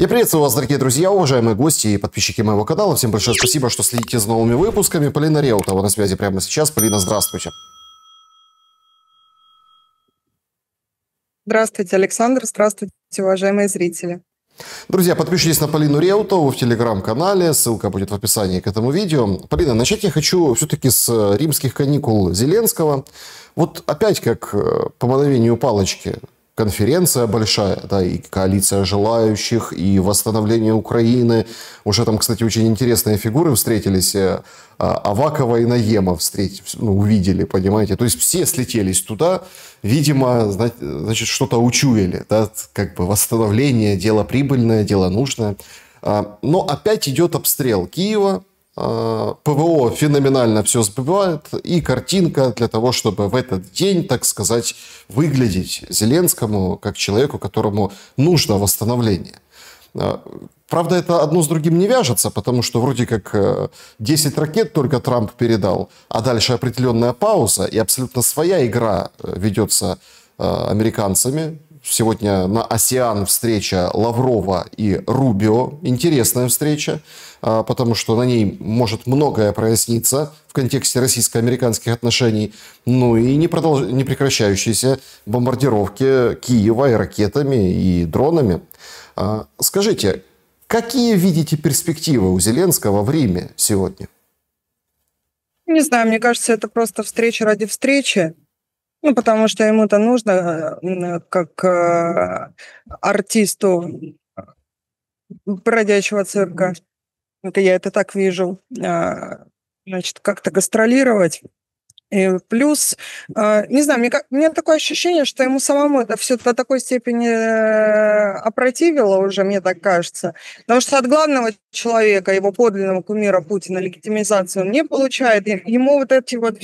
Я приветствую вас, дорогие друзья, уважаемые гости и подписчики моего канала. Всем большое спасибо, что следите за новыми выпусками. Полина Реутова на связи прямо сейчас. Полина, здравствуйте. Здравствуйте, Александр. Здравствуйте, уважаемые зрители. Друзья, подпишитесь на Полину Реутову в телеграм-канале. Ссылка будет в описании к этому видео. Полина, начать я хочу все-таки с римских каникул Зеленского. Вот опять как по мановению палочки. Конференция большая, да, и коалиция желающих, и восстановление Украины. Уже там, кстати, очень интересные фигуры встретились. Авакова и Наема увидели, понимаете. То есть все слетелись туда, видимо, значит, что-то учуяли. Да? Как бы восстановление, дело прибыльное, дело нужное. Но опять идет обстрел Киева. ПВО феноменально все сбивает, и картинка для того, чтобы в этот день, так сказать, выглядеть Зеленскому как человеку, которому нужно восстановление. Правда, это одно с другим не вяжется, потому что вроде как 10 ракет только Трамп передал, а дальше определенная пауза, и абсолютно своя игра ведется американцами. Сегодня на АСЕАН встреча Лаврова и Рубио. Интересная встреча, потому что на ней может многое проясниться в контексте российско-американских отношений. Ну и не прекращающиеся бомбардировки Киева и ракетами, и дронами. Скажите, какие видите перспективы у Зеленского в Риме сегодня? Не знаю, мне кажется, это просто встреча ради встречи. Ну, потому что ему-то нужно, как артисту бродячего цирка, я это так вижу, значит, как-то гастролировать. И плюс, не знаю, у меня такое ощущение, что ему самому это все до такой степени опротивило уже, мне так кажется. Потому что от главного человека, его подлинного кумира Путина, легитимизацию он не получает. Ему вот эти вот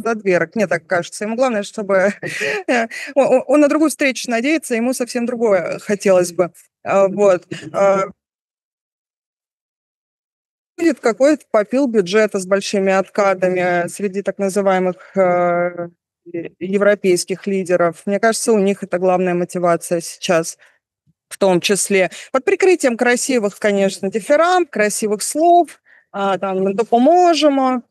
отверг, мне так кажется. Ему главное, чтобы он на другую встречу надеется, ему совсем другое хотелось бы. Вот. Будет какой-то попил бюджета с большими откатами среди так называемых европейских лидеров. Мне кажется, у них это главная мотивация сейчас, в том числе. Под прикрытием красивых, конечно, дифирам, красивых слов, там, мы допоможем,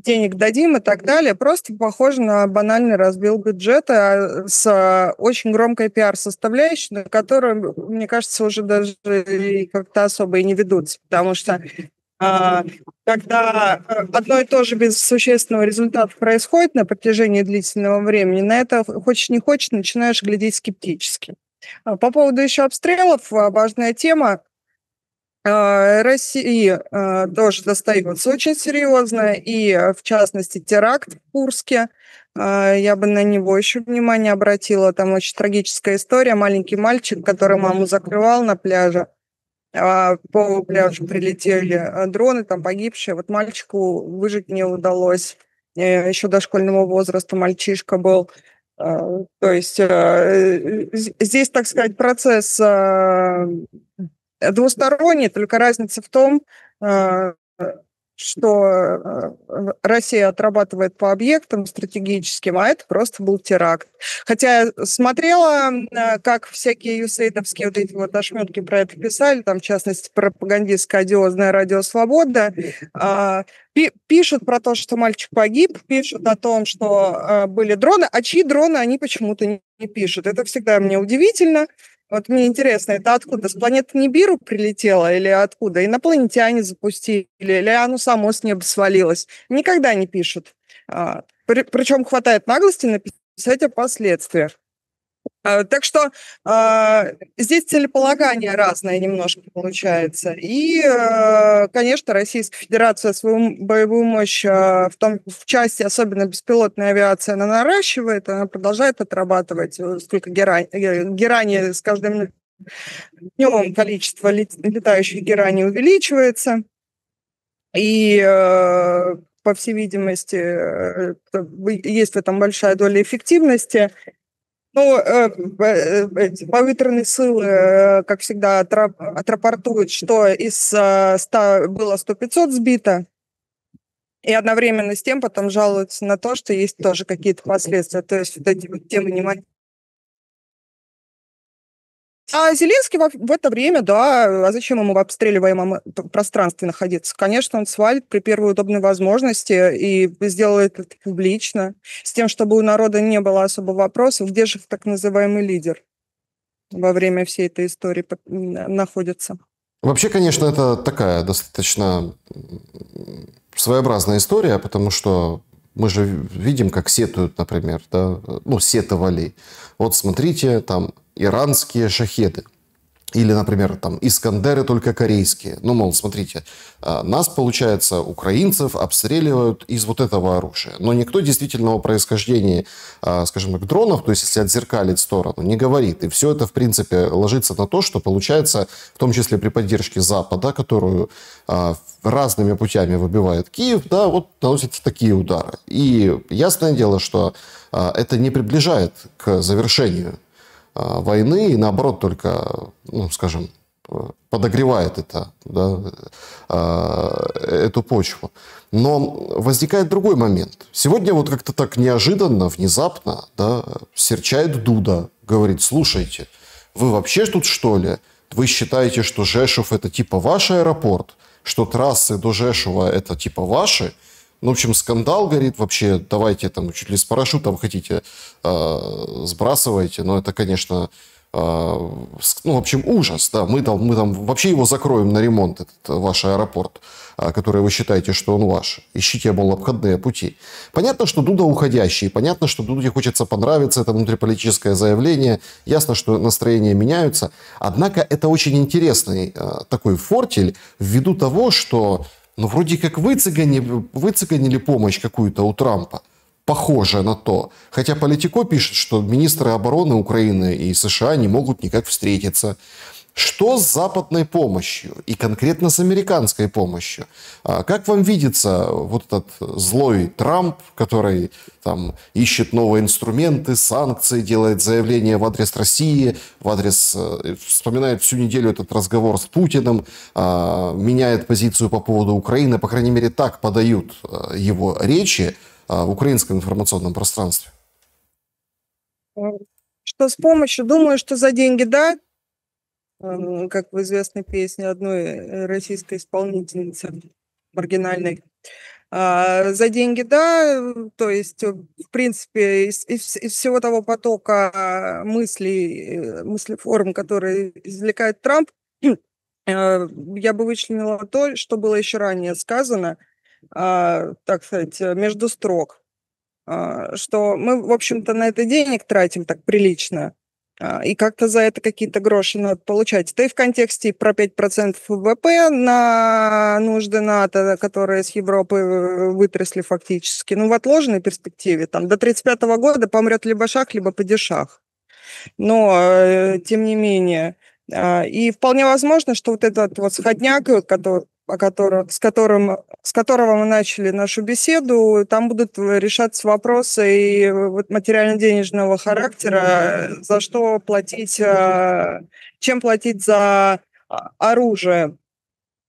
денег дадим и так далее. Просто похоже на банальный разбил бюджета с очень громкой пиар-составляющей, на которую, мне кажется, уже даже как-то особо и не ведутся. Потому что когда одно и то же без существенного результата происходит на протяжении длительного времени, на это, хочешь не хочешь, начинаешь глядеть скептически. По поводу еще обстрелов, важная тема. России тоже достается очень серьезно, и в частности теракт в Курске. Я бы на него еще внимание обратила. Там очень трагическая история. Маленький мальчик, который маму закрывал на пляже. По пляжу прилетели дроны, там погибшие. Вот мальчику выжить не удалось. Еще дошкольного возраста мальчишка был. То есть здесь, так сказать, процесс двусторонний, только разница в том, что Россия отрабатывает по объектам стратегическим, а это просто был теракт. Хотя я смотрела, как всякие юсейдовские вот эти вот ошметки про это писали, там, в частности, пропагандистская одиозная «Радио Свобода», пишут про то, что мальчик погиб, пишут о том, что были дроны, а чьи дроны они почему-то не пишут. Это всегда мне удивительно. Вот мне интересно, это откуда? С планеты Нибиру прилетело или откуда? Инопланетяне запустили или оно само с неба свалилось? Никогда не пишут. Причем хватает наглости написать о последствиях. Так что здесь целеполагание разное немножко получается. И, конечно, Российская Федерация свою боевую мощь в части, особенно беспилотной авиации, она наращивает, она продолжает отрабатывать. Сколько герани с каждым днем количество летающих гераний увеличивается. И по всей видимости, есть в этом большая доля эффективности. Ну, повітряні сили, как всегда, отрапортуют, что из 100 было 100-500 сбито, и одновременно с тем потом жалуются на то, что есть тоже какие-то последствия. То есть вот эти вот темы А Зеленский в это время, да, а зачем ему в обстреливаемом пространстве находиться? Конечно, он свалит при первой удобной возможности и сделает это публично, с тем, чтобы у народа не было особо вопросов, где же так называемый лидер во время всей этой истории находится. Вообще, конечно, это такая достаточно своеобразная история, потому что мы же видим, как сетуют, например, да, ну, сетовали. Вот смотрите, там иранские шахеды. Или, например, там Искандеры только корейские. Ну, мол, смотрите, нас, получается, украинцев обстреливают из вот этого оружия. Но никто действительного происхождения, скажем так, дронов, то есть если отзеркалить сторону, не говорит. И все это, в принципе, ложится на то, что получается, в том числе при поддержке Запада, которую разными путями выбивает Киев, да, вот наносятся такие удары. И ясное дело, что это не приближает к завершению войны и, наоборот, только, ну, скажем, подогревает это, да, эту почву. Но возникает другой момент. Сегодня вот как-то так неожиданно, внезапно, да, серчает Дуда, говорит: слушайте, вы вообще тут что ли? Вы считаете, что Жешув это типа ваш аэропорт? Что трассы до Жешува это типа ваши? Ну, в общем, скандал, говорит, вообще, давайте там чуть ли с парашютом хотите, сбрасывайте. Но это, конечно, ну, в общем, ужас. Да. Мы там вообще его закроем на ремонт, этот ваш аэропорт, который вы считаете, что он ваш. Ищите, мол, обходные пути. Понятно, что Дуда уходящий. Понятно, что Дуде хочется понравиться. Это внутриполитическое заявление. Ясно, что настроения меняются. Однако это очень интересный такой фортель ввиду того, что... Ну, вроде как выцыганили помощь какую-то у Трампа. Похоже на то. Хотя Политико пишет, что министры обороны Украины и США не могут никак встретиться. Что с западной помощью и конкретно с американской помощью? Как вам видится вот этот злой Трамп, который там ищет новые инструменты, санкции, делает заявления в адрес России, вспоминает всю неделю этот разговор с Путиным, меняет позицию по поводу Украины, по крайней мере, так подают его речи в украинском информационном пространстве? Что с помощью? Думаю, что за деньги, да. Как в известной песне одной российской исполнительницы маргинальной. За деньги, да, то есть, в принципе, из всего того потока мыслеформ, которые извлекает Трамп, я бы вычленила то, что было еще ранее сказано, так сказать, между строк, что мы, в общем-то, на это денег тратим так прилично, и как-то за это какие-то гроши надо получать. Это и в контексте про 5% ВВП на нужды НАТО, которые с Европы вытрясли фактически. Ну, в отложенной перспективе, там, до 1935 года помрет либо шах, либо падишах. Но, тем не менее, и вполне возможно, что вот этот вот сходняк, с которого мы начали нашу беседу, там будут решаться вопросы и вот материально-денежного характера, за что платить, чем платить за оружие.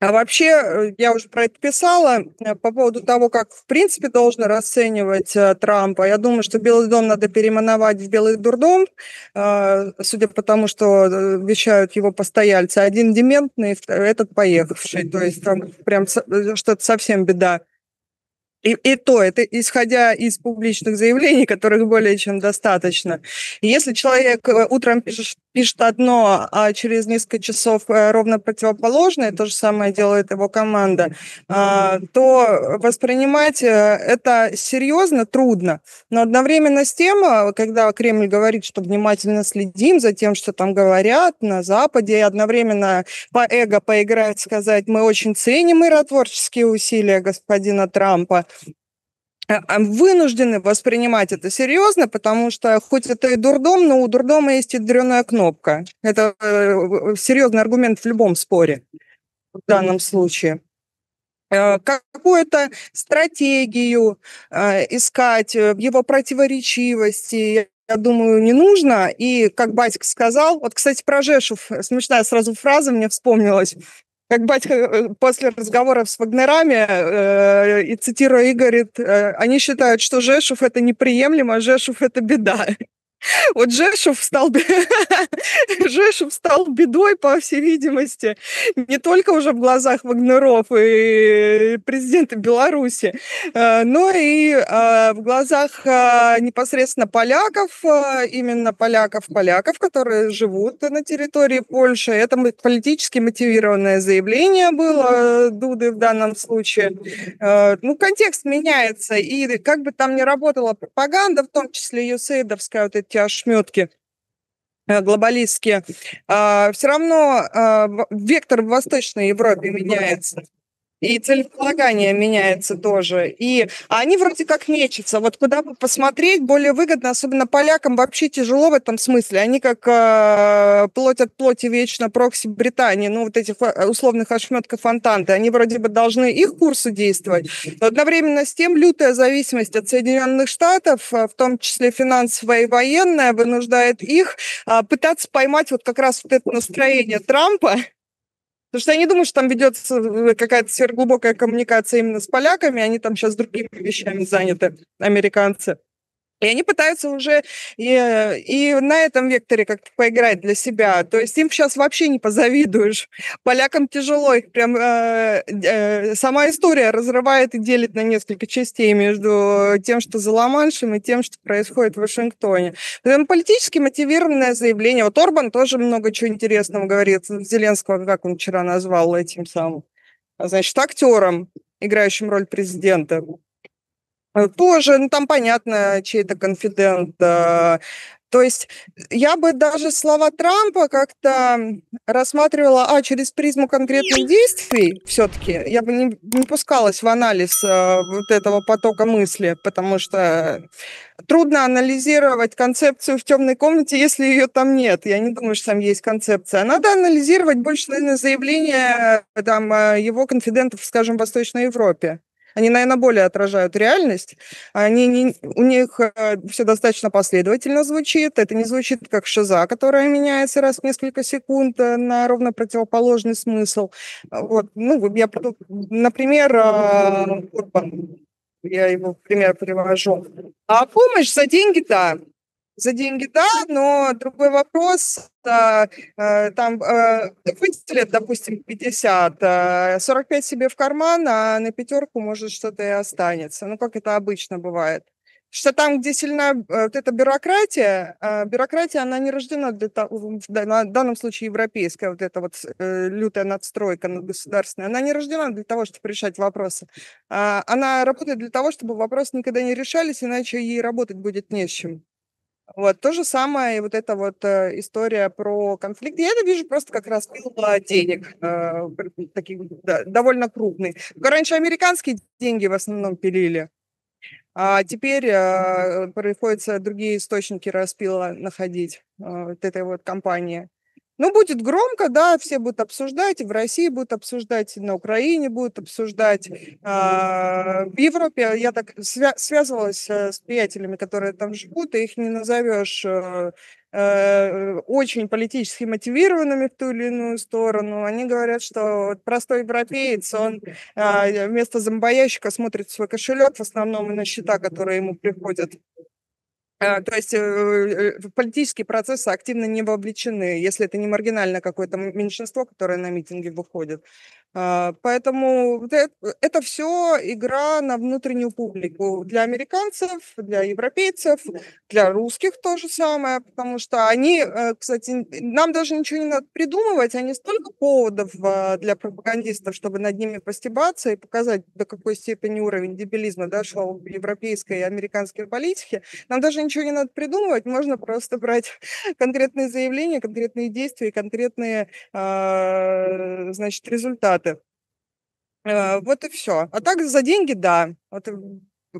А вообще, я уже про это писала, по поводу того, как в принципе должно расценивать Трампа. Я думаю, что Белый дом надо переименовать в Белый дурдом, судя по тому, что вещают его постояльцы. Один дементный, этот поехавший. То есть там прям что-то совсем беда. И то, это исходя из публичных заявлений, которых более чем достаточно. И если человек утром пишет одно, а через несколько часов ровно противоположное, то же самое делает его команда, то воспринимать это серьезно трудно. Но одновременно с тем, когда Кремль говорит, что внимательно следим за тем, что там говорят на Западе, и одновременно по эго поиграть, сказать, мы очень ценим миротворческие усилия господина Трампа, вынуждены воспринимать это серьезно, потому что хоть это и дурдом, но у дурдома есть ядреная кнопка. Это серьезный аргумент в любом споре в данном случае. Какую-то стратегию искать в его противоречивости, я думаю, не нужно. И, как батька сказал, вот, кстати, про Жешув, смешная сразу фраза мне вспомнилась. Как батька после разговоров с вагнерами, и цитируя Игорь, говорит, они считают, что Жешув – это неприемлемо, а Жешув – это беда. Вот Жешув стал бедой, по всей видимости, не только уже в глазах Вагнеров и президента Беларуси, но и в глазах непосредственно поляков, именно поляков, которые живут на территории Польши. Это политически мотивированное заявление было Дуды в данном случае. Ну, контекст меняется, и как бы там ни работала пропаганда, в том числе юсейдовская, вот эти ошметки глобалистские, все равно вектор в Восточной Европе меняется. И целеполагание меняется тоже. И они вроде как мечутся. Вот куда бы посмотреть, более выгодно, особенно полякам, вообще тяжело в этом смысле. Они как плоть от плоти вечно прокси Британии, ну вот этих условных ошметков Антанты. Они вроде бы должны их курсы действовать, но одновременно с тем лютая зависимость от Соединенных Штатов, в том числе финансовая и военная, вынуждает их пытаться поймать вот как раз вот это настроение Трампа. Потому что я не думаю, что там ведется какая-то сверхглубокая коммуникация именно с поляками. Они там сейчас другими вещами заняты, американцы. И они пытаются уже и на этом векторе как-то поиграть для себя. То есть им сейчас вообще не позавидуешь. Полякам тяжело. Их прям сама история разрывает и делит на несколько частей между тем, что за Ла-Маншем, и тем, что происходит в Вашингтоне. Поэтому политически мотивированное заявление. Вот Орбан тоже много чего интересного говорит. Зеленского, как он вчера назвал, этим самым, значит, актером, играющим роль президента. Тоже, ну там понятно, чей-то конфидент. То есть я бы даже слова Трампа как-то рассматривала через призму конкретных действий все-таки. Я бы не пускалась в анализ вот этого потока мысли, потому что трудно анализировать концепцию в темной комнате, если ее там нет. Я не думаю, что там есть концепция. Надо анализировать больше, наверное, заявления там, его конфидентов, скажем, в Восточной Европе. Они, наверное, более отражают реальность. У них все достаточно последовательно звучит. Это не звучит как шиза, которая меняется раз в несколько секунд на ровно противоположный смысл. Вот. Ну, например, я его пример привожу. А помощь за деньги, да. За деньги, да, но другой вопрос, там выделят, допустим, 50, 45 себе в карман, а на пятерку, может, что-то и останется. Ну, как это обычно бывает. Что там, где сильна вот эта бюрократия, она не рождена для того, в данном случае европейская, вот эта вот лютая надстройка государственная, она не рождена для того, чтобы решать вопросы. Она работает для того, чтобы вопросы никогда не решались, иначе ей работать будет не с чем. Вот, то же самое, и вот эта вот история про конфликт. Я это вижу просто как распил денег, таких довольно крупный. Раньше американские деньги в основном пилили, а теперь приходится другие источники распила находить вот этой вот компании. Ну, будет громко, да, все будут обсуждать, и в России будут обсуждать, и на Украине будут обсуждать. В Европе я так связывалась с приятелями, которые там живут, и их не назовешь очень политически мотивированными в ту или иную сторону. Они говорят, что простой европеец, он вместо зомбоящика смотрит в свой кошелек в основном и на счета, которые ему приходят. То есть в политические процессы активно не вовлечены, если это не маргинальное какое-то меньшинство, которое на митинги выходит. Поэтому это все игра на внутреннюю публику. Для американцев, для европейцев, для русских то же самое, потому что они, кстати, нам даже ничего не надо придумывать, они столько поводов для пропагандистов, чтобы над ними постебаться и показать, до какой степени уровень дебилизма дошел в европейской и американской политике. Нам даже ничего не надо придумывать, можно просто брать конкретные заявления, конкретные действия и конкретные, значит, результаты. Вот и все. А так за деньги, да. Вот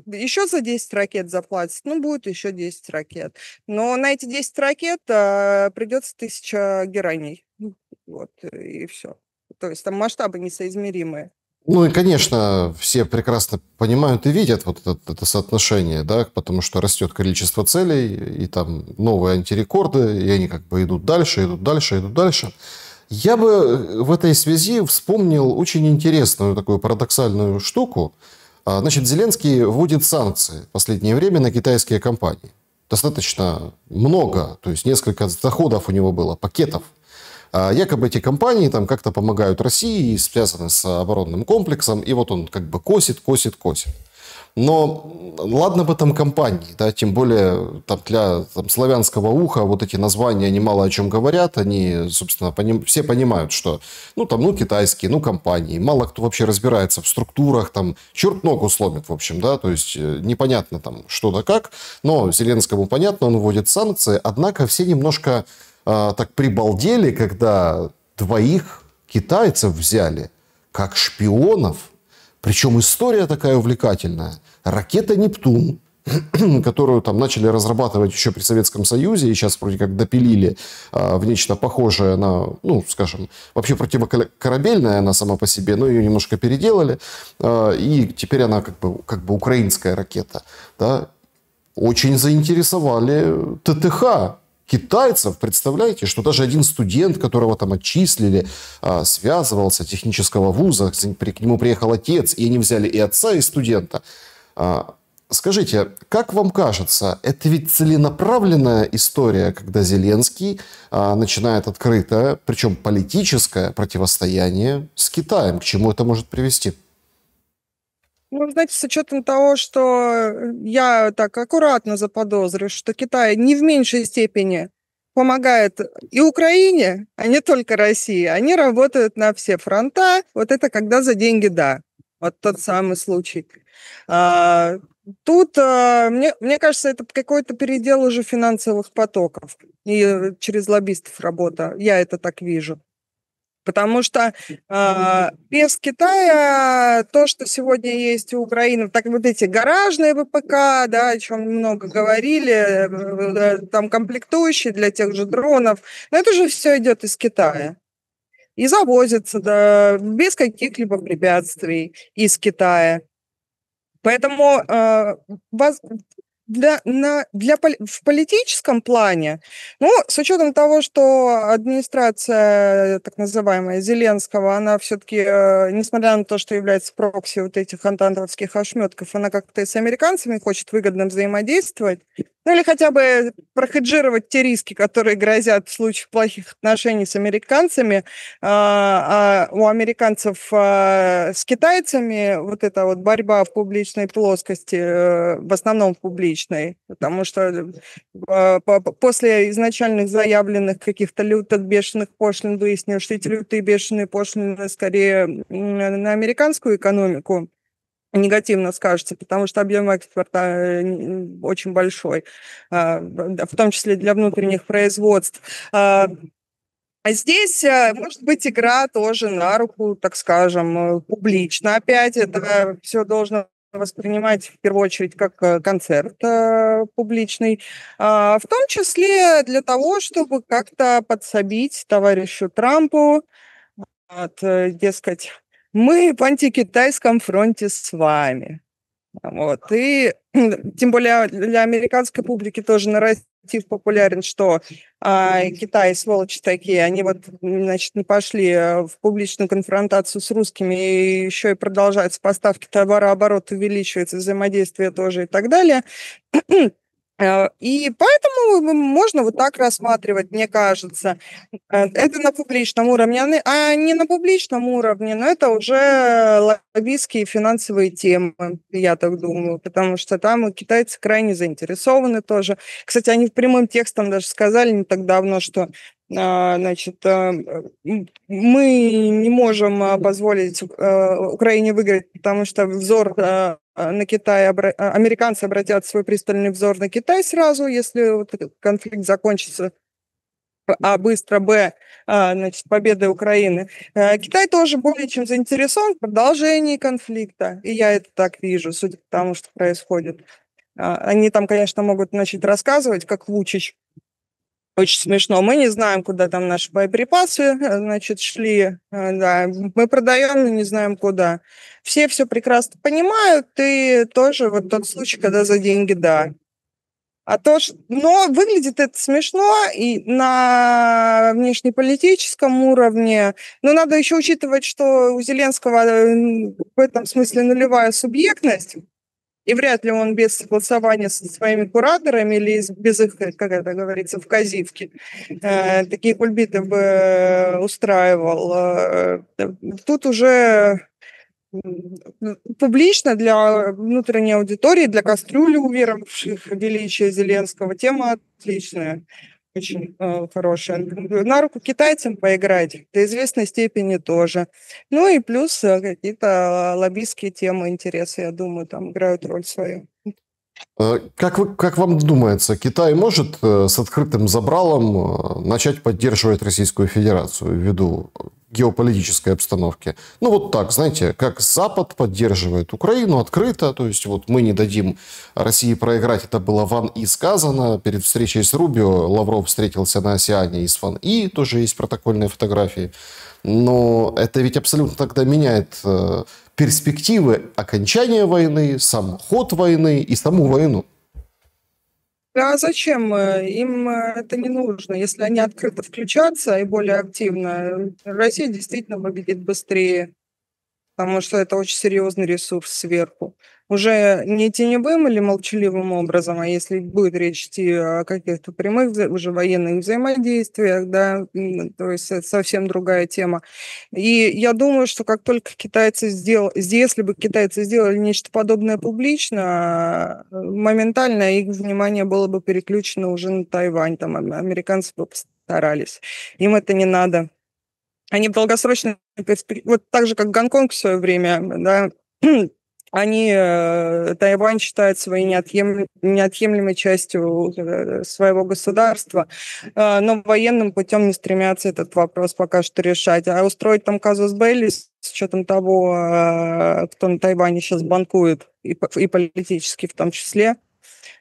еще за 10 ракет заплатят, ну, будет еще 10 ракет. Но на эти 10 ракет придется 1000 гераний. Вот, и все. То есть там масштабы несоизмеримые. Ну и, конечно, все прекрасно понимают и видят вот это соотношение, да, потому что растет количество целей, и там новые антирекорды, и они как бы идут дальше, идут дальше, идут дальше. Я бы в этой связи вспомнил очень интересную такую парадоксальную штуку. Значит, Зеленский вводит санкции в последнее время на китайские компании. достаточно много, то есть несколько заходов у него было, пакетов. Якобы эти компании там как-то помогают России, связаны с оборонным комплексом, и вот он как бы косит. Но ладно бы там компании, да, тем более там, для славянского уха вот эти названия, они мало о чем говорят, они, собственно, все понимают, что, китайские, компании, мало кто вообще разбирается в структурах, там, черт ногу сломит, в общем, да, то есть непонятно там что да как, но Зеленскому понятно, он вводит санкции, однако все немножко так прибалдели, когда двоих китайцев взяли как шпионов. Причем история такая увлекательная. Ракета «Нептун», которую там начали разрабатывать еще при Советском Союзе, и сейчас вроде как допилили в нечто похожее на, вообще противокорабельная она сама по себе, но ее немножко переделали, и теперь она как бы украинская ракета. Да? Очень заинтересовали ТТХ. Китайцев, представляете, что даже один студент, которого там отчислили, связывался, технического вуза, к нему приехал отец, и они взяли и отца, и студента. Скажите, как вам кажется, это ведь целенаправленная история, когда Зеленский начинает открытое, причем политическое противостояние с Китаем? К чему это может привести? Ну, знаете, с учетом того, что я так аккуратно заподозрю, что Китай не в меньшей степени помогает и Украине, а не только России. Они работают на все фронта. Вот это когда за деньги, да. Вот тот самый случай. Тут, мне кажется, это какой-то передел уже финансовых потоков. И через лоббистов работа. Я это так вижу. Потому что без Китая то, что сегодня есть у Украины, так вот эти гаражные ВПК, да, о чем много говорили, там комплектующие для тех же дронов, но это же все идет из Китая. И завозится, да, без каких-либо препятствий из Китая. Поэтому в политическом плане, с учетом того, что администрация, так называемая, Зеленского, она все-таки, несмотря на то, что является прокси вот этих антантовских ошметков, она как-то и с американцами хочет выгодно взаимодействовать, или хотя бы прохеджировать те риски, которые грозят в случае плохих отношений с американцами. У американцев с китайцами вот эта вот борьба в публичной плоскости, в основном в публичной, потому что после изначальных заявленных каких-то лютых бешеных пошлин выяснилось, что эти лютые бешеные пошлины скорее на американскую экономику негативно скажется, потому что объем экспорта очень большой, в том числе для внутренних производств. А здесь может быть игра тоже на руку, так скажем, публично. Опять это все должно воспринимать в первую очередь как концерт публичный, в том числе для того, чтобы как-то подсобить товарищу Трампу, дескать, мы в антикитайском фронте с вами. Вот. И тем более для американской публики тоже нарратив популярен, что Китай, сволочи такие, они не пошли в публичную конфронтацию с русскими, и еще и продолжаются поставки, товарооборот увеличивается, взаимодействие тоже и так далее. И поэтому можно вот так рассматривать, мне кажется. Это на публичном уровне, а не на публичном уровне, но это уже лоббистские финансовые темы, я так думаю, потому что там китайцы крайне заинтересованы тоже. Кстати, они прямым текстом даже сказали не так давно, что мы не можем позволить Украине выиграть, потому что взор на Китай, американцы обратят свой пристальный взор на Китай сразу, если вот этот конфликт закончится, быстро, победой Украины. Китай тоже более чем заинтересован в продолжении конфликта, и я это так вижу, судя по тому, что происходит. Они там, конечно, могут начать рассказывать, как Вучич. Очень смешно. Мы не знаем, куда там наши боеприпасы, шли. Да, мы продаем, но не знаем, куда. Все прекрасно понимают, и тоже вот тот случай, когда за деньги, да. Но выглядит это смешно и на внешнеполитическом уровне. Но надо еще учитывать, что у Зеленского в этом смысле нулевая субъектность. И вряд ли он без согласования со своими кураторами или без их, как это говорится, вказивки, такие кульбиты бы устраивал. Тут уже публично для внутренней аудитории, для кастрюли, уверовавших в величие Зеленского, тема отличная. Очень хорошая. На руку китайцам поиграть до известной степени тоже. Ну и плюс какие-то лоббистские темы, интересы, я думаю, там играют роль свою. Как вам думается, Китай может с открытым забралом начать поддерживать Российскую Федерацию ввиду геополитической обстановки? Ну вот так, знаете, как Запад поддерживает Украину открыто, то есть вот мы не дадим России проиграть, это было Ван И сказано. Перед встречей с Рубио Лавров встретился на Осиане и с Ван И, тоже есть протокольные фотографии. Но это ведь абсолютно тогда меняет перспективы окончания войны, сам ход войны и саму войну. А зачем? Им это не нужно. Если они открыто включатся и более активно, Россия действительно победит быстрее, потому что это очень серьезный ресурс сверху. Уже не теневым или молчаливым образом, а если будет речь идти о каких-то прямых уже военных взаимодействиях, да, то есть это совсем другая тема. И я думаю, что как только китайцы если бы китайцы сделали нечто подобное публично, моментально их внимание было бы переключено уже на Тайвань, там американцы бы постарались. Им это не надо. Они в долгосрочной перспективе, вот так же, как Гонконг в свое время, да, они Тайвань считают своей неотъемлемой частью своего государства, но военным путем не стремятся этот вопрос пока что решать. А устроить там казус белли с учетом того, кто на Тайване сейчас банкует, и политически в том числе,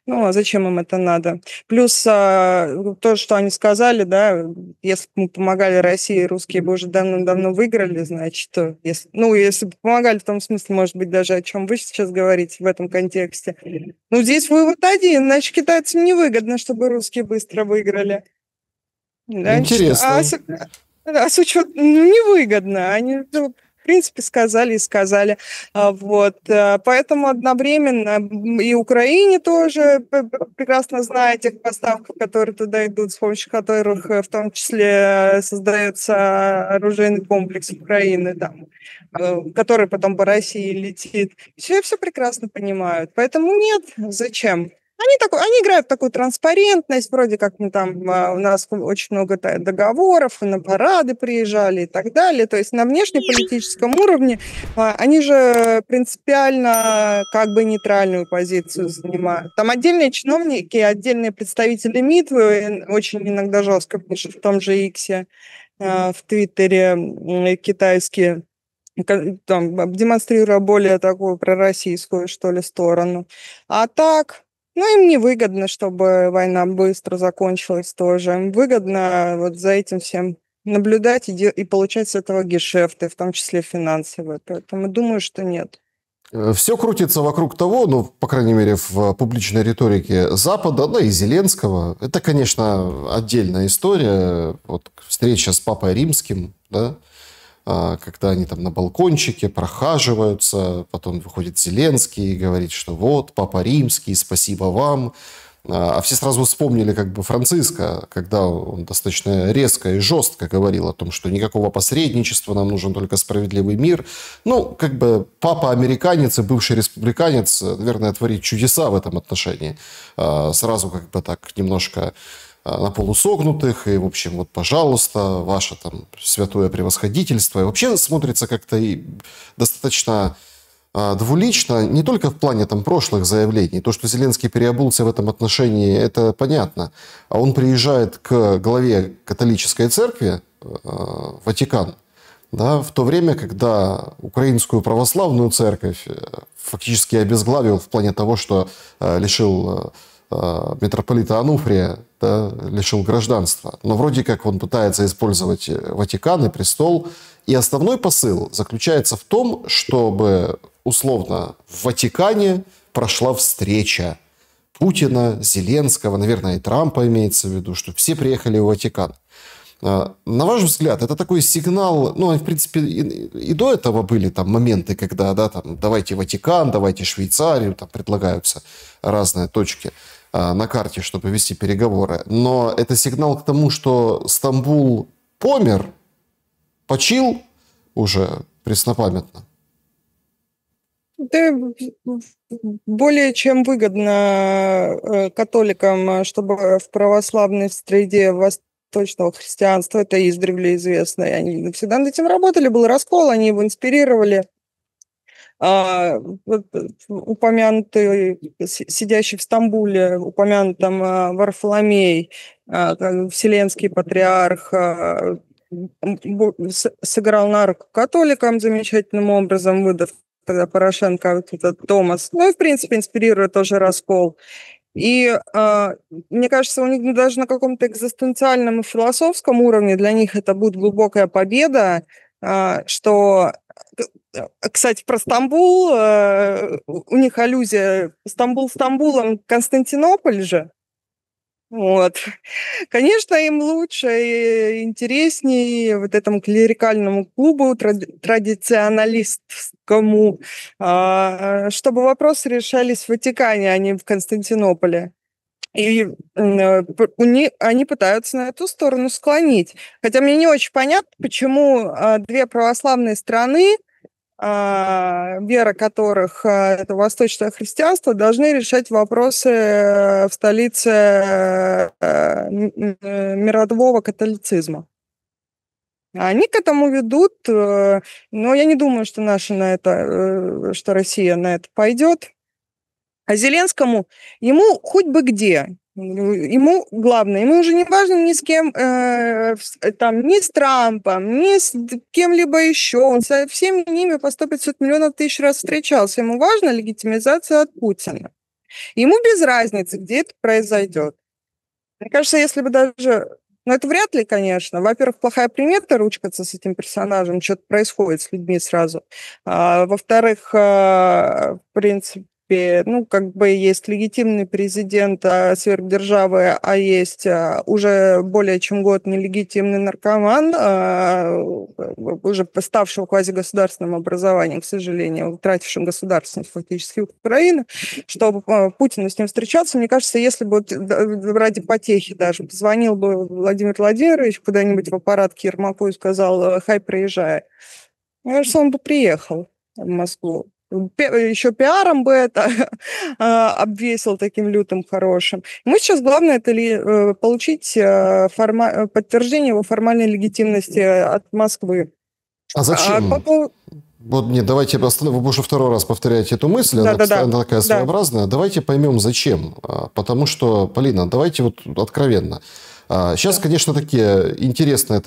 ну, а зачем им это надо? Плюс то, что они сказали, да, если бы мы помогали России, русские бы уже давно выиграли, значит, если бы помогали в том смысле, может быть, даже о чем вы сейчас говорите в этом контексте. Ну, здесь вывод один, значит, китайцам невыгодно, чтобы русские быстро выиграли. Интересно. С учетом, невыгодно. Они, в принципе, сказали и сказали. Вот. Поэтому одновременно и Украине тоже прекрасно знает тех поставок, которые туда идут, с помощью которых в том числе создается оружейный комплекс Украины, там, который потом по России летит. Все прекрасно понимают. Поэтому нет, зачем? Они играют в такую транспарентность, вроде как у нас очень много договоров, на парады приезжали и так далее. То есть на внешнеполитическом уровне они же принципиально как бы нейтральную позицию занимают. Там отдельные чиновники, отдельные представители МИД очень иногда жестко пишут, в том же Иксе, в Твиттере китайские, там, демонстрируя более такую пророссийскую, что ли, сторону. А так... им невыгодно, чтобы война быстро закончилась тоже. Им выгодно вот за этим всем наблюдать и получать с этого гешефты, в том числе финансовые. Поэтому думаю, что нет. Все крутится вокруг того, по крайней мере, в публичной риторике Запада, да и Зеленского. Это, конечно, отдельная история. Вот встреча с Папой Римским, да, когда они там на балкончике прохаживаются, потом выходит Зеленский и говорит, что вот, Папа Римский, спасибо вам. А все сразу вспомнили как бы Франциска, когда он достаточно резко и жестко говорил о том, что никакого посредничества, нам нужен только справедливый мир. Как бы папа-американец и бывший республиканец, наверное, творит чудеса в этом отношении. Сразу как бы так немножко на полусогнутых, и, в общем, вот, пожалуйста, ваше там святое превосходительство. И вообще смотрится как-то и достаточно двулично, не только в плане там прошлых заявлений. То, что Зеленский переобулся в этом отношении, это понятно. А он приезжает к главе католической церкви, Ватикан, да, в то время, когда украинскую православную церковь фактически обезглавил в плане того, что лишил митрополита Ануфрия, да, лишил гражданства. Но вроде как он пытается использовать Ватикан и престол. И основной посыл заключается в том, чтобы условно в Ватикане прошла встреча Путина, Зеленского, наверное, и Трампа имеется в виду, что все приехали в Ватикан. На ваш взгляд, это такой сигнал, ну, в принципе, и до этого были там моменты, когда, да, там, давайте Ватикан, давайте Швейцарию, там предлагаются разные точки на карте, чтобы вести переговоры. Но это сигнал к тому, что Стамбул помер, почил уже преснопамятно. Да, более чем выгодно католикам, чтобы в православной среде восточного христианства, это издревле известно, и они всегда над этим работали, был раскол, они его инспирировали. Вот, упомянутый, сидящий в Стамбуле, упомянут там Варфоломей, Вселенский патриарх, сыграл на руку католикам замечательным образом, выдав тогда Порошенко вот этот Томас. Ну и, в принципе, инспирирует тоже раскол. И мне кажется, у них даже на каком-то экзистенциальном и философском уровне для них это будет глубокая победа, что... Кстати, про Стамбул, у них аллюзия Стамбул Стамбулом, Константинополь же. Вот. Конечно, им лучше и интереснее вот этому клерикальному клубу традиционалистскому, чтобы вопросы решались в Ватикане, а не в Константинополе. И они пытаются на эту сторону склонить. Хотя мне не очень понятно, почему две православные страны, вера которых это восточное христианство, должны решать вопросы в столице мирового католицизма. Они к этому ведут, но я не думаю, что что Россия на это пойдет. А Зеленскому, ему хоть бы где. Ему главное, ему уже не важно ни с кем, там, ни с Трампом, ни с кем-либо еще. Он со всеми ними по 100-500 миллионов тысяч раз встречался. Ему важна легитимизация от Путина. Ему без разницы, где это произойдет. Мне кажется, если бы даже... Ну, это вряд ли, конечно. Во-первых, плохая примета ручкаться с этим персонажем, что-то происходит с людьми сразу. Во-вторых, в принципе, ну, как бы есть легитимный президент сверхдержавы, а есть уже более чем год нелегитимный наркоман, уже ставшего квазигосударственным образованием, к сожалению, утратившим государственность фактически Украины, чтобы Путину с ним встречаться. Мне кажется, если бы ради потехи даже позвонил бы Владимир Владимирович куда-нибудь в аппарат к Ермаку и сказал: «Хай, приезжай», мне кажется, он бы приехал в Москву. Еще пиаром бы это обвесил таким лютым хорошим. Мы сейчас, главное, это получить подтверждение его формальной легитимности от Москвы. А зачем? Вот нет, давайте остановим. Вы уже второй раз повторяете эту мысль, она такая своеобразная. Давайте поймем, зачем. Потому что, Полина, давайте вот откровенно. Сейчас, конечно, такие интересные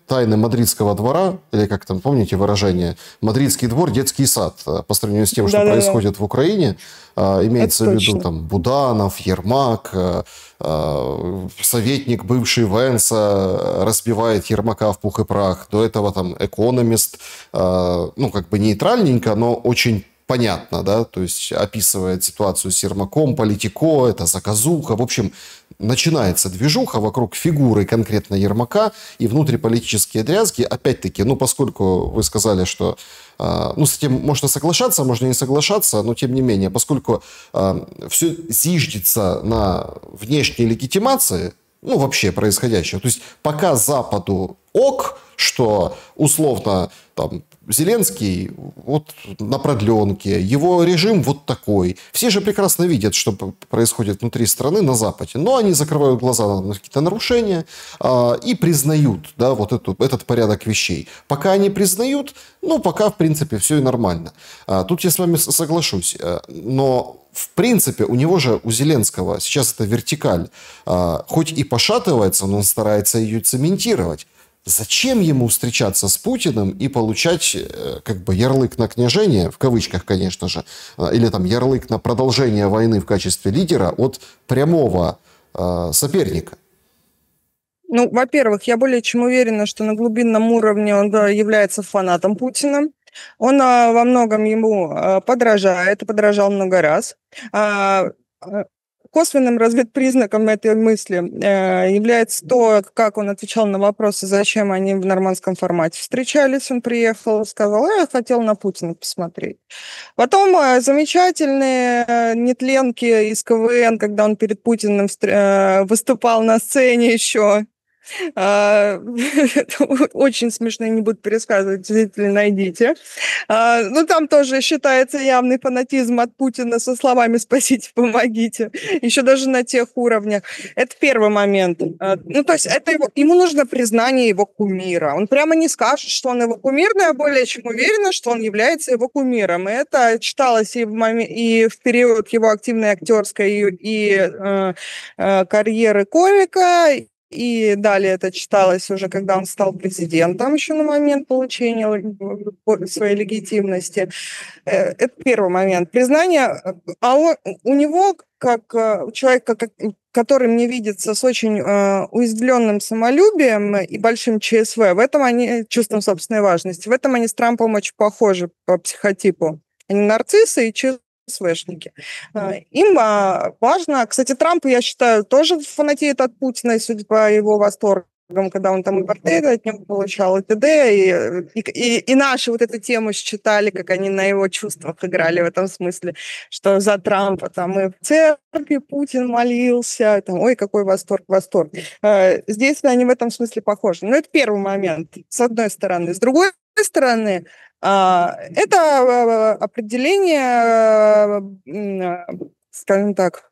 тайны мадридского двора, или как там, помните выражение, мадридский двор, детский сад, по сравнению с тем, что происходит в Украине. Имеется в виду там Буданов, Ермак, советник бывший Венса разбивает Ермака в пух и прах. До этого там экономист, ну, как бы нейтральненько, но очень понятно, да, то есть описывает ситуацию с Ермаком, Политико, это заказуха. В общем, начинается движуха вокруг фигуры конкретно Ермака и внутриполитические дрязги. Опять-таки, ну, поскольку вы сказали, что ну, с этим можно соглашаться, можно не соглашаться, но тем не менее, поскольку все зиждется на внешней легитимации, ну, вообще происходящего. То есть пока Западу ок, что условно там Зеленский вот на продленке, его режим вот такой. Все же прекрасно видят, что происходит внутри страны на Западе, но они закрывают глаза на какие-то нарушения и признают, да, вот этот порядок вещей. Пока они признают, ну, пока, в принципе, все и нормально. Тут я с вами соглашусь, но в принципе, у него же, у Зеленского, сейчас это вертикаль, хоть и пошатывается, но он старается ее цементировать. Зачем ему встречаться с Путиным и получать как бы ярлык на княжение, в кавычках, конечно же, или там ярлык на продолжение войны в качестве лидера от прямого соперника? Ну, во-первых, я более чем уверена, что на глубинном уровне он является фанатом Путина. Он во многом ему подражает и подражал много раз. косвенным разведпризнаком этой мысли является то, как он отвечал на вопросы, зачем они в нормандском формате встречались. Он приехал и сказал: я хотел на Путина посмотреть. Потом замечательные нетленки из КВН, когда он перед Путиным выступал на сцене еще. Очень смешно, не буду пересказывать, зрители найдите. Ну, там тоже считается явный фанатизм от Путина со словами «спасите, помогите». Еще даже на тех уровнях. Это первый момент. Ну, то есть это ему нужно признание его кумира. Он прямо не скажет, что он его кумир, но я более чем уверена, что он является его кумиром. И это читалось и в период его активной актерской и карьеры комика. И далее это читалось уже, когда он стал президентом, еще на момент получения своей легитимности. Это первый момент. Признание. А у него, как у человека, который мне видится с очень уязвленным самолюбием и большим ЧСВ, в этом они, чувством собственной важности, в этом они с Трампом очень похожи по психотипу. Они нарциссы и СВшники. Им важно... Кстати, Трамп, я считаю, тоже фанатеет от Путина, судя по его восторгам, когда он там и портреты от него получал, и т.д. И наши вот эту тему считали, как они на его чувствах играли в этом смысле, что за Трампа там и в церкви Путин молился, там, ой, какой восторг, восторг. Здесь они в этом смысле похожи. Но это первый момент, с одной стороны. С другой стороны, это определение, скажем так,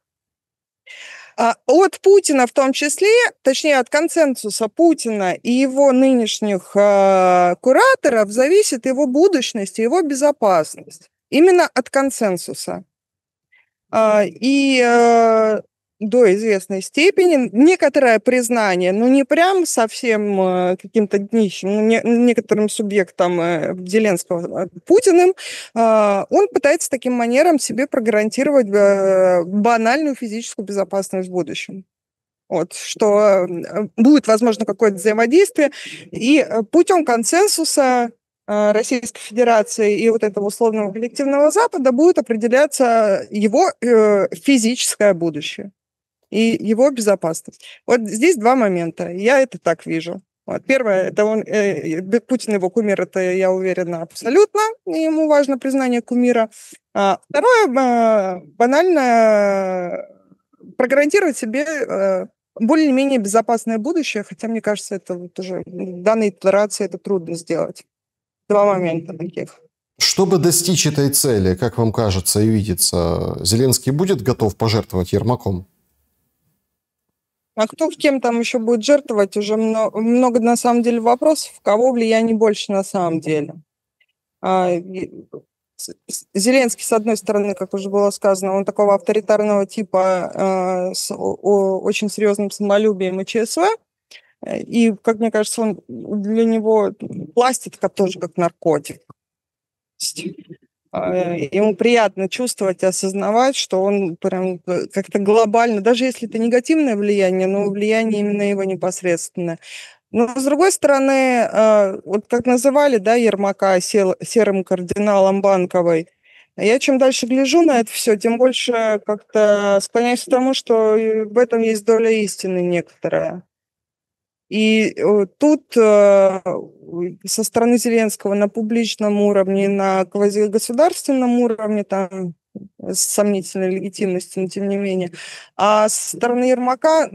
от Путина в том числе, точнее от консенсуса Путина и его нынешних кураторов зависит его будущность и его безопасность. Именно от консенсуса. И до известной степени некоторое признание, ну не прям совсем каким-то днищем, некоторым субъектом Зеленского Путиным, он пытается таким манером себе прогарантировать банальную физическую безопасность в будущем. Вот, что будет, возможно, какое-то взаимодействие, и путем консенсуса Российской Федерации и вот этого условного коллективного Запада будет определяться его физическое будущее и его безопасность. Вот здесь два момента. Я это так вижу. Вот. Первое, это Путин его кумир, это, я уверена, абсолютно. И ему важно признание кумира. Второе, банально прогарантировать себе более-менее безопасное будущее, хотя, мне кажется, это вот уже в данной итерации это трудно сделать. Два момента таких. Чтобы достичь этой цели, как вам кажется и видится, Зеленский будет готов пожертвовать Ермаком? А кто с кем там еще будет жертвовать? Уже много на самом деле вопросов. Кого влияние больше на самом деле? Зеленский, с одной стороны, как уже было сказано, он такого авторитарного типа с очень серьезным самолюбием и ЧСВ. И, как мне кажется, для него власть это тоже как наркотик. Ему приятно чувствовать и осознавать, что он прям как-то глобально, даже если это негативное влияние, но влияние именно его непосредственное. Но, с другой стороны, вот как называли, да, Ермака серым кардиналом Банковой, я чем дальше гляжу на это все, тем больше как-то склоняюсь к тому, что в этом есть доля истины некоторая. И тут со стороны Зеленского на публичном уровне, на квазигосударственном уровне, там, с сомнительной легитимностью, но тем не менее. А со стороны Ермака,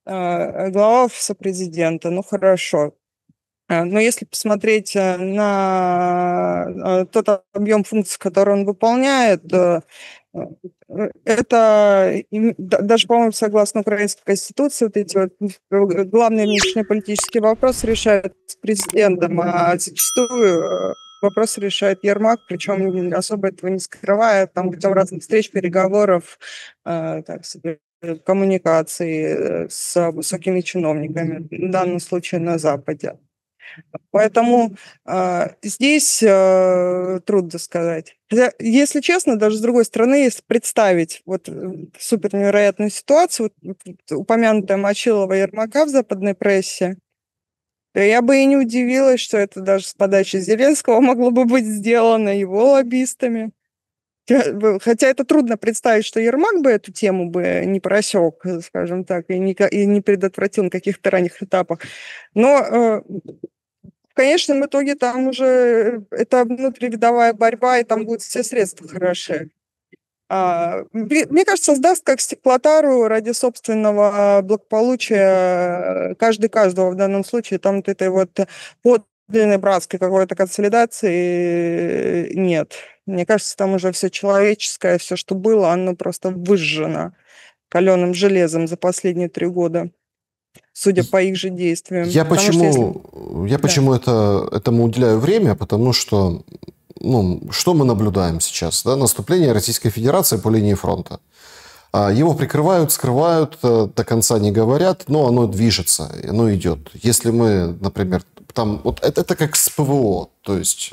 глава офиса президента, ну хорошо. Но если посмотреть на тот объем функций, который он выполняет, это даже, по-моему, согласно Украинской Конституции, вот эти вот главные внешнеполитические вопросы решают с президентом, а зачастую вопросы решает Ермак, причем особо этого не скрывая, там путем разных встреч, переговоров, коммуникаций с высокими чиновниками, в данном случае на Западе. Поэтому здесь трудно сказать. Хотя, если честно, даже с другой стороны, если представить вот супер невероятную ситуацию, вот, упомянутая Мочилова Ермака в западной прессе, то я бы и не удивилась, что это даже с подачи Зеленского могло бы быть сделано его лоббистами. Хотя это трудно представить, что Ермак бы эту тему бы не просек, скажем так, и не предотвратил на каких-то ранних этапах. Но в конечном итоге там уже это внутривидовая борьба, и там будут все средства хороши. Мне кажется, создаст как стеклотару ради собственного благополучия каждый каждого в данном случае. Там вот этой вот подлинной братской какой-то консолидации нет. Мне кажется, там уже все человеческое, все, что было, оно просто выжжено каленым железом за последние 3 года, судя по их же действиям. Я почему этому уделяю время, потому что что мы наблюдаем сейчас? Да? Наступление Российской Федерации по линии фронта. Его прикрывают, скрывают, до конца не говорят, но оно движется, оно идет. Если мы, например, там, вот это как с ПВО, то есть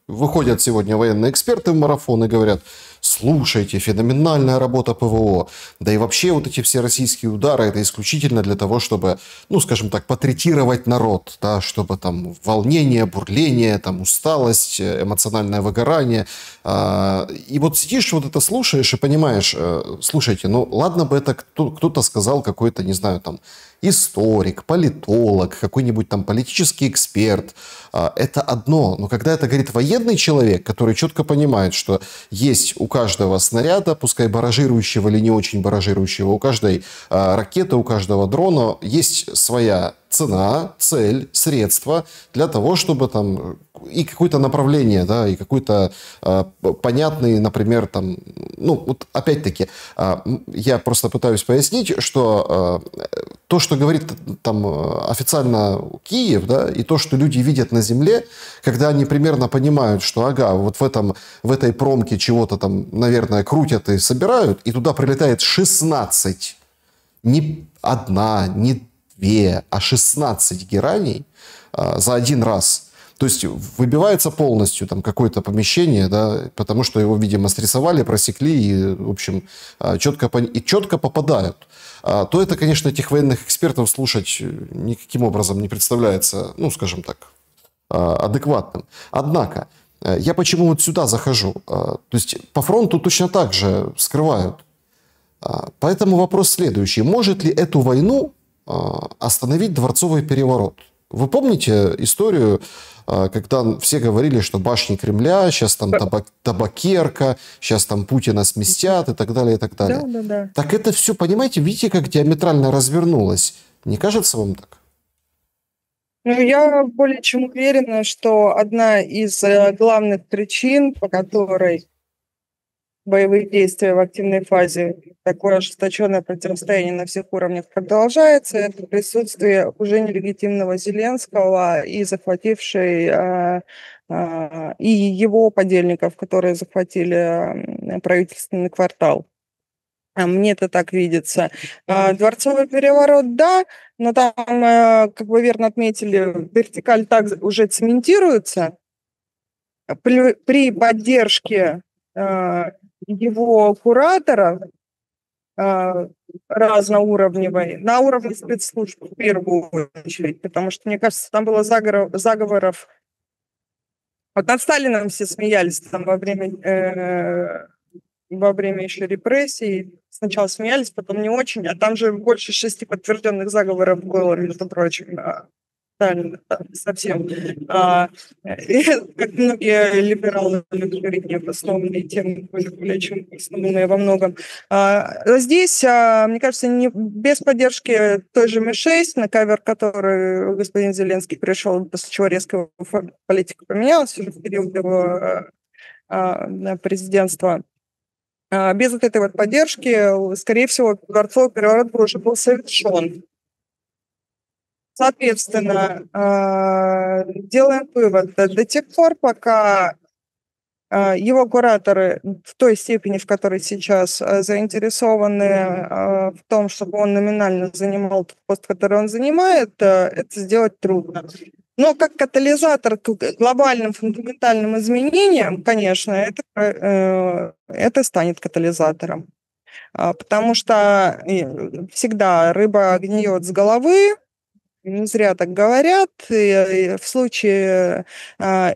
выходят сегодня военные эксперты в марафон и говорят: слушайте, феноменальная работа ПВО, да и вообще вот эти все российские удары, это исключительно для того, чтобы, скажем так, потретировать народ, да, чтобы там волнение, бурление, там усталость, эмоциональное выгорание. И вот сидишь, вот это слушаешь и понимаешь, слушайте, ладно бы это кто-то сказал, какой-то, не знаю, там, историк, политолог, какой-нибудь там политический эксперт. Это одно. Но когда это говорит военный человек, который четко понимает, что есть у каждого снаряда, пускай баражирующего или не очень баражирующего, у каждой ракеты, у каждого дрона есть своя цена, цель, средства для того, чтобы там и какое-то направление, да, и какой-то понятный, например, там, вот опять-таки, я просто пытаюсь пояснить, что то, что говорит там официально Киев, да, и то, что люди видят на земле, когда они примерно понимают, что, вот в этой промке чего-то там, наверное, крутят и собирают, и туда прилетает 16, не одна, не 2, а 16 гераней за один раз. То есть выбивается полностью там какое-то помещение, да, потому что его, видимо, стрессовали, просекли и, в общем, четко попадают. То это, конечно, этих военных экспертов слушать никаким образом не представляется, скажем так, адекватным. Однако, я почему вот сюда захожу? То есть по фронту точно так же скрывают. Поэтому вопрос следующий. Может ли эту войну остановить дворцовый переворот? Вы помните историю, когда все говорили, что башни Кремля, сейчас там табакерка, сейчас там Путина сместят и так далее, и так далее. Да. Так это все, понимаете, видите, как диаметрально развернулось? Не кажется вам так? Я более чем уверена, что одна из главных причин, по которой боевые действия в активной фазе, такое ожесточенное противостояние на всех уровнях продолжается, это присутствие уже нелегитимного Зеленского и захватившей и его подельников, которые захватили правительственный квартал. Мне это так видится. Дворцовый переворот, да, но там, как вы верно отметили, вертикаль так уже цементируется. При поддержке его кураторов разноуровневой, на уровне спецслужб в первую очередь, потому что, мне кажется, там было заговоров. Вот над Сталином все смеялись там во время еще репрессий. Сначала смеялись, потом не очень, а там же больше 6 подтвержденных заговоров было, между прочим. Сталин совсем. Как многие либералы любят говорить, необоснованные темы были более чем основанные во многом. Здесь, мне кажется, без поддержки той же Ми-6, на кавер которой господин Зеленский пришел, после чего резко политика поменялась уже в период его президентства. Без вот этой вот поддержки, скорее всего, дворцовый переворот уже был совершен. Соответственно, делаем вывод. До тех пор, пока его кураторы в той степени, в которой сейчас заинтересованы в том, чтобы он номинально занимал тот пост, который он занимает, это сделать трудно. Но как катализатор к глобальным фундаментальным изменениям, конечно, это станет катализатором. Потому что всегда рыба гниет с головы, Не зря так говорят. И в случае,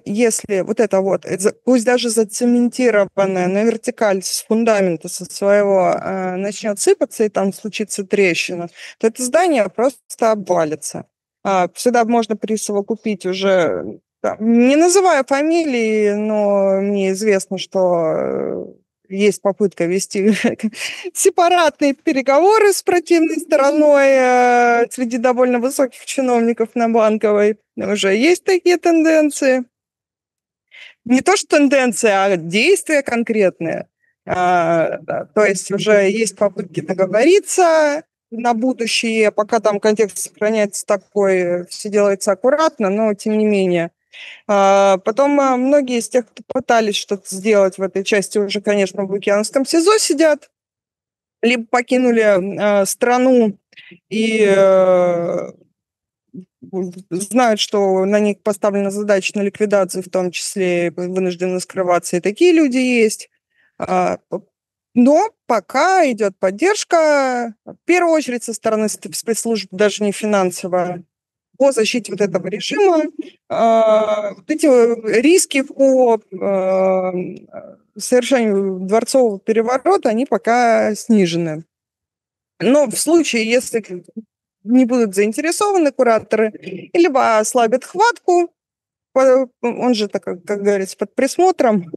если вот это вот, пусть даже зацементированное на вертикаль с фундамента со своего начнет сыпаться, и там случится трещина, то это здание просто обвалится. Сюда можно присовокупить уже, не называя фамилии, но мне известно, что есть попытка вести сепаратные переговоры с противной стороной среди довольно высоких чиновников на Банковой. Уже есть такие тенденции. Не то, что тенденции, а действия конкретные. Да, то есть уже есть попытки договориться на будущее, пока там контекст сохраняется такой, все делается аккуратно, но тем не менее. Потом многие из тех, кто пытались что-то сделать в этой части, уже, конечно, в Лукьяновском СИЗО сидят, либо покинули страну и знают, что на них поставлена задача на ликвидацию, в том числе вынуждены скрываться, и такие люди есть. Но пока идет поддержка, в первую очередь со стороны спецслужб, даже не финансовая, по защите вот этого режима. Вот эти риски по совершению дворцового переворота, они пока снижены. Но в случае, если не будут заинтересованы кураторы, либо ослабят хватку, он же, так, как говорится, под присмотром,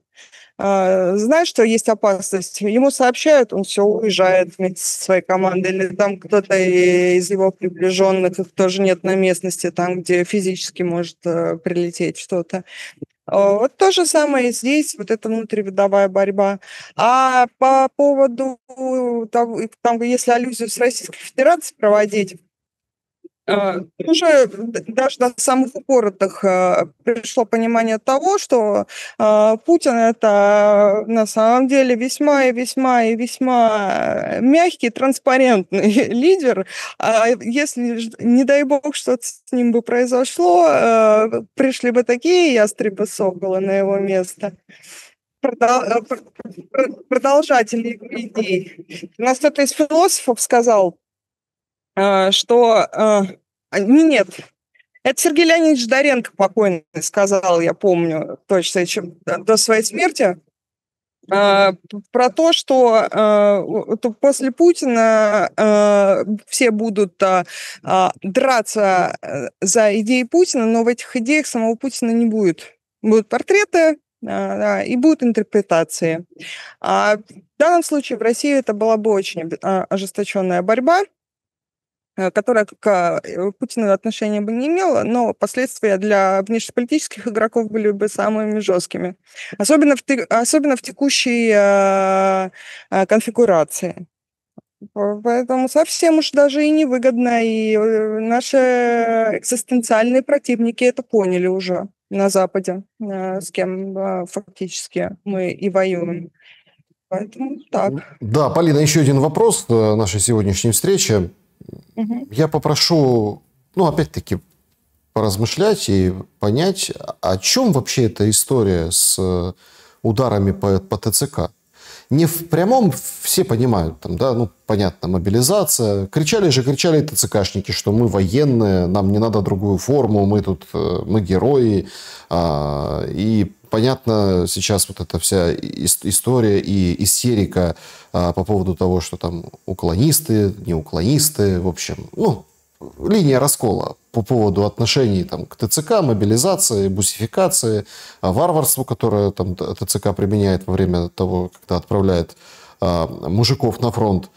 знает, что есть опасность, ему сообщают, он все уезжает вместе со своей командой, или там кто-то из его приближенных, их тоже нет на местности, там, где физически может прилететь что-то. Вот то же самое и здесь, вот эта внутривидовая борьба. А по поводу того, там, если аллюзию с Российской Федерацией проводить, уже даже до самых упоротых пришло понимание того, что Путин это на самом деле весьма и весьма и весьма мягкий, транспарентный лидер. А если, не дай бог, что-то с ним бы произошло, пришли бы такие ястребы-соколы на его место. Продолжатели идей. У нас кто-то из философов сказал, что... Нет, это Сергей Леонидович Доренко покойный сказал, я помню точно, еще до своей смерти, про то, что после Путина все будут драться за идеи Путина, но в этих идеях самого Путина не будет. Будут портреты и будут интерпретации. В данном случае в России это была бы очень ожесточенная борьба, которая к Путину отношения бы не имела, но последствия для внешнеполитических игроков были бы самыми жесткими. Особенно в текущей конфигурации. Поэтому совсем уж даже и невыгодно. И наши экзистенциальные противники это поняли уже на Западе, с кем фактически мы и воюем. Поэтому так. Да, Полина, еще один вопрос нашей сегодняшней встречи. Я попрошу, опять-таки, поразмышлять и понять, о чем вообще эта история с ударами по ТЦК. Не в прямом, все понимают, понятно, мобилизация. Кричали ТЦКшники, что мы военные, нам не надо другую форму, мы герои. И понятно, сейчас вот эта вся история и истерика по поводу того, что там уклонисты, не уклонисты, в общем, линия раскола по поводу отношений к ТЦК, мобилизации, бусификации, варварству, которое ТЦК применяет во время того, когда отправляет мужиков на фронт.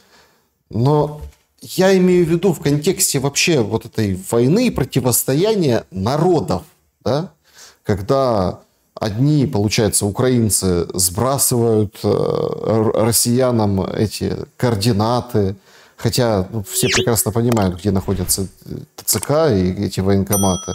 Но я имею в виду в контексте вообще вот этой войны, противостояния народов, да? Когда одни, получается, украинцы сбрасывают россиянам эти координаты, хотя все прекрасно понимают, где находятся ТЦК и эти военкоматы.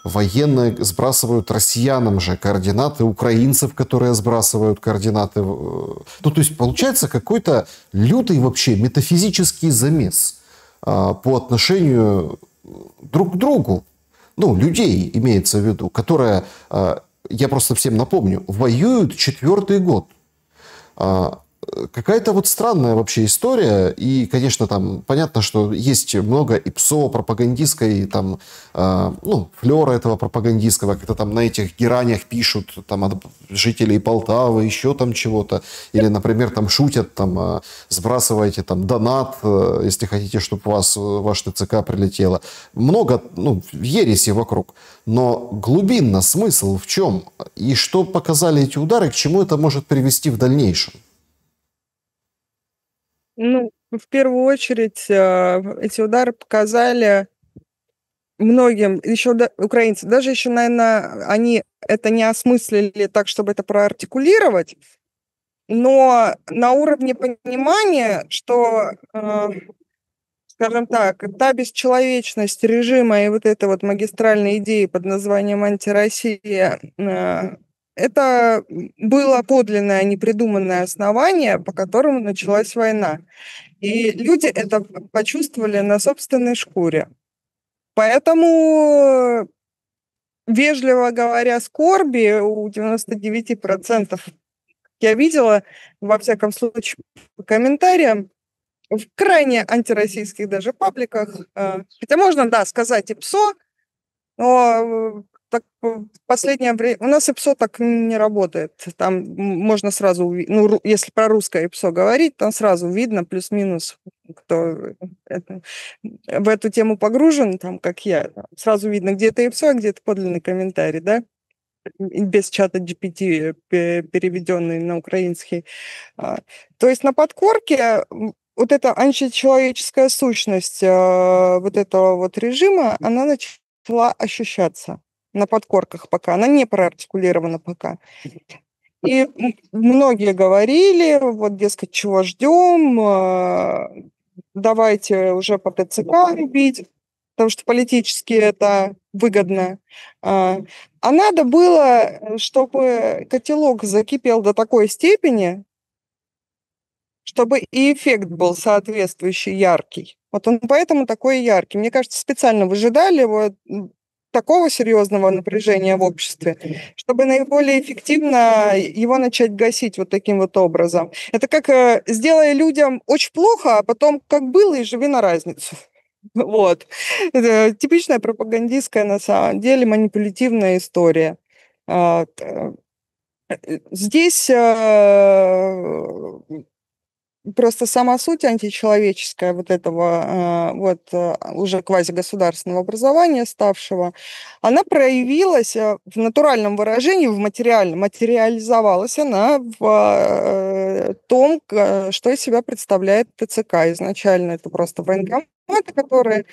Военные сбрасывают россиянам же координаты украинцев, которые сбрасывают координаты. То есть получается какой-то лютый вообще метафизический замес по отношению друг к другу. Людей имеется в виду, которые... Я просто всем напомню, воюют 4-й год. какая-то вот странная вообще история. И, конечно, там понятно, что есть много ИПСО пропагандистской, там, ну, флера этого пропагандистского, как-то там на этих геранях пишут, там, от жителей Полтавы, еще там чего-то. Или, например, там шутят, там, сбрасывайте там донат, если хотите, чтобы у вас ваш ТЦК прилетело. Много, ну, ереси вокруг. Но глубинно смысл в чем? И что показали эти удары, к чему это может привести в дальнейшем? Ну, в первую очередь, эти удары показали многим, еще украинцы, даже еще, наверное, они это не осмыслили так, чтобы это проартикулировать, но на уровне понимания, что, скажем так, та бесчеловечность режима и вот этой вот магистральной идеи под названием антироссия, это было подлинное, непридуманное основание, по которому началась война. И люди это почувствовали на собственной шкуре. Поэтому, вежливо говоря, скорби у 99% я видела, во всяком случае, по комментариям, в крайне антироссийских даже пабликах. Хотя можно, да, сказать и ПСО, но так в последнее время у нас ИПСО так не работает. Там можно сразу, ну, если про русское ИПСО говорить, там сразу видно плюс-минус, кто в эту тему погружен, там, как я. Сразу видно, где это ИПСО, а где это подлинный комментарий, да? Без чата GPT, переведенный на украинский. То есть на подкорке вот эта античеловеческая сущность вот этого вот режима, она начала ощущаться на подкорках пока. Она не проартикулирована пока. И многие говорили, вот, дескать, чего ждем, давайте уже по ТЦК рубить, потому что политически это выгодно. А надо было, чтобы котелок закипел до такой степени, чтобы и эффект был соответствующий, яркий. Вот он поэтому такой яркий. Мне кажется, специально выжидали вот такого серьезного напряжения в обществе, чтобы наиболее эффективно его начать гасить вот таким вот образом. Это как сделай людям очень плохо, а потом как было и живи на разницу. Вот. Это типичная пропагандистская, на самом деле, манипулятивная история. Здесь просто сама суть античеловеческая вот этого уже квазигосударственного образования ставшего, она проявилась в натуральном выражении, в материальном. Материализовалась она в том, что из себя представляет ТЦК. Изначально это просто военкоматы, которые,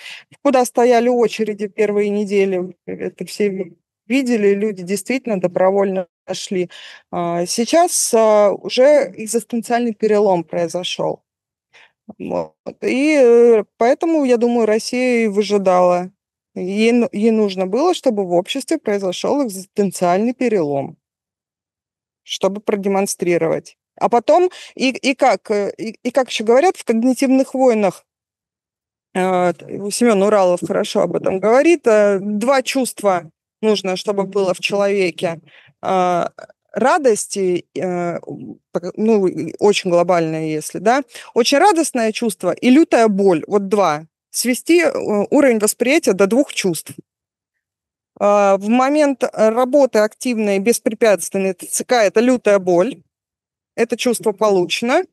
куда стояли очереди первые недели, это все видели, люди действительно добровольно шли. Сейчас уже экзистенциальный перелом произошел. Вот. И поэтому, я думаю, Россия и выжидала. Ей нужно было, чтобы в обществе произошел экзистенциальный перелом, чтобы продемонстрировать. А потом, как еще говорят, в когнитивных войнах, Семен Уралов хорошо об этом говорит, два чувства нужно, чтобы было в человеке. Радости, ну, очень глобальное, если, да, очень радостное чувство и лютая боль, вот два. Свести уровень восприятия до двух чувств. В момент работы активной, беспрепятственной ТЦК это лютая боль, это чувство получено.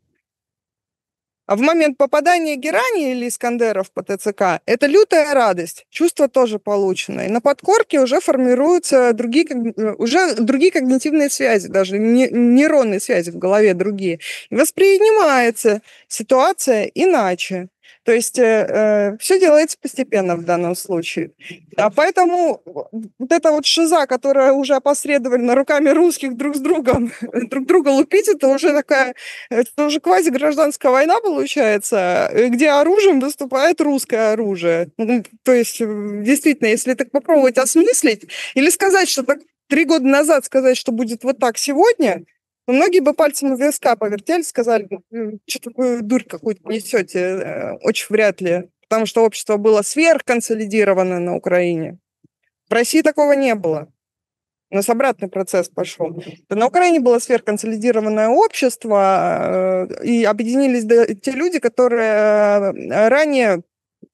А в момент попадания Герани или Искандеров по ТЦК это лютая радость, чувство тоже полученное. И на подкорке уже формируются другие когнитивные связи, даже нейронные связи в голове другие. И воспринимается ситуация иначе. То есть все делается постепенно в данном случае. А поэтому вот эта вот шиза, которая уже опосредованно руками русских друг с другом друг друга лупить, это уже квази-гражданская война получается, где оружием выступает русское оружие. То есть действительно, если так попробовать осмыслить или сказать, что так 3 года назад сказать, что будет вот так сегодня, многие бы пальцем в виска повертели, сказали, что такую дурь какую-то несете, очень вряд ли, потому что общество было сверхконсолидировано на Украине. В России такого не было. У нас обратный процесс пошел. На Украине было сверхконсолидированное общество, и объединились те люди, которые ранее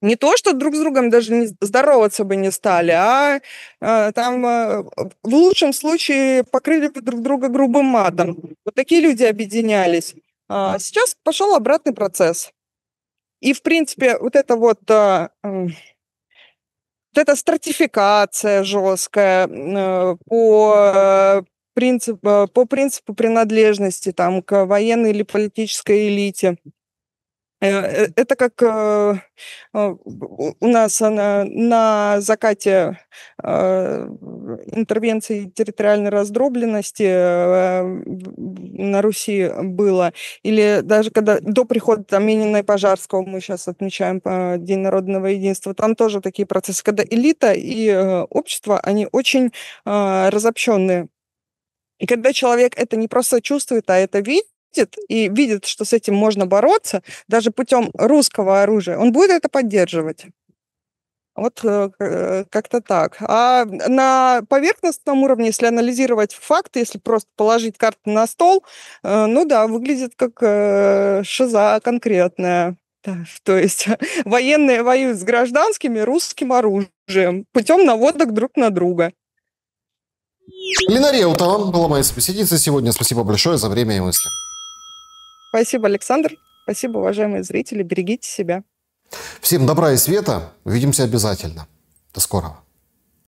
не то, что друг с другом даже здороваться бы не стали, а там в лучшем случае покрыли бы друг друга грубым матом. Вот такие люди объединялись. Сейчас пошел обратный процесс. И, в принципе, вот эта стратификация жесткая по принципу принадлежности там, к военной или политической элите. Это как у нас на закате интервенции территориальной раздробленности на Руси было, или даже когда до прихода там, Минина и Пожарского, мы сейчас отмечаем День народного единства, там тоже такие процессы, когда элита и общество, они очень разобщенные. И когда человек это не просто чувствует, а это видит, и видит, что с этим можно бороться, даже путем русского оружия, он будет это поддерживать. Вот как-то так. А на поверхностном уровне, если анализировать факты, если просто положить карты на стол, ну да, выглядит как шиза конкретная. То есть военные воюют с гражданскими русским оружием путем наводок друг на друга. Полина Реутова была моей собеседницей сегодня. Спасибо большое за время и мысли. Спасибо, Александр. Спасибо, уважаемые зрители. Берегите себя. Всем добра и света. Увидимся обязательно. До скорого.